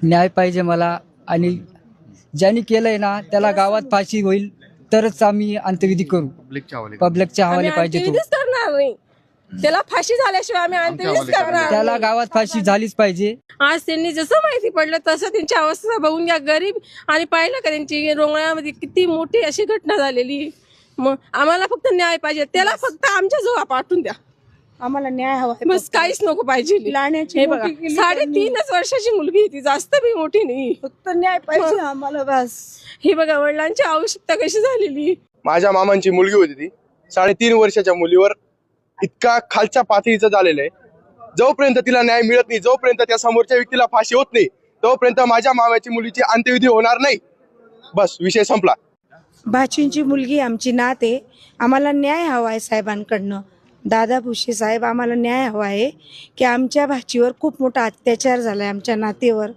न्याय पाहिजे मला, आणि ज्यांनी केलंय ना त्याला गावात फाशी होईल तरच आम्ही अंत्यविधी करू. पब्लिकच्या हवाले आम्ही पाहिजे तो. अंत्यविधीच करणार नाही, त्याला फाशी झाल्याशिवाय आम्ही अंत्यविधीच करणार त्याला नाही. गावात फाशी झालीच पाहिजे. आज त्यांनी जसं माहिती पडलं तसं त्यांची अवस्था बघून घ्या, गरीब, आणि पाहिलं का त्यांची रोंगळ्यामध्ये किती मोठी अशी घटना झालेली. मग आम्हाला फक्त न्याय पाहिजे, त्याला फक्त आमच्या जवळ पाठवून द्या, आम्हाला न्याय हवा आहे. बस काहीच नको पाहिजे. लाण्याची हे मोठी बघा, केली 3.5 वर्षाची मुलगी आहे ती, जास्त बी मोठी नाही. फक्त न्याय पाहिजे आम्हाला बस. ही बघा वडिलांची आवश्यकता कशी झालेली. माझ्या मामांची मुलगी होती ती, 3.5 वर्षाच्या मुलीवर इतका खालच्या पातळीचं झालेलं आहे. जोपर्यंत तिला न्याय मिळत नाही, जोपर्यंत त्या समोरच्या व्यक्तीला फाशी होत नाही, तोपर्यंत माझ्या मामाची मुलीची अंत्यविधी होणार नाही. बस विषय संपला. भाचींची मुलगी आमची नात आहे, आम्हाला न्याय हवा आहे साहेबांकडनं. दादा भुसे साहेब, आम्हाला न्याय हवा आहे की आमच्या भाचीवर खूप मोठा अत्याचार झालाय आमच्या नातेवर.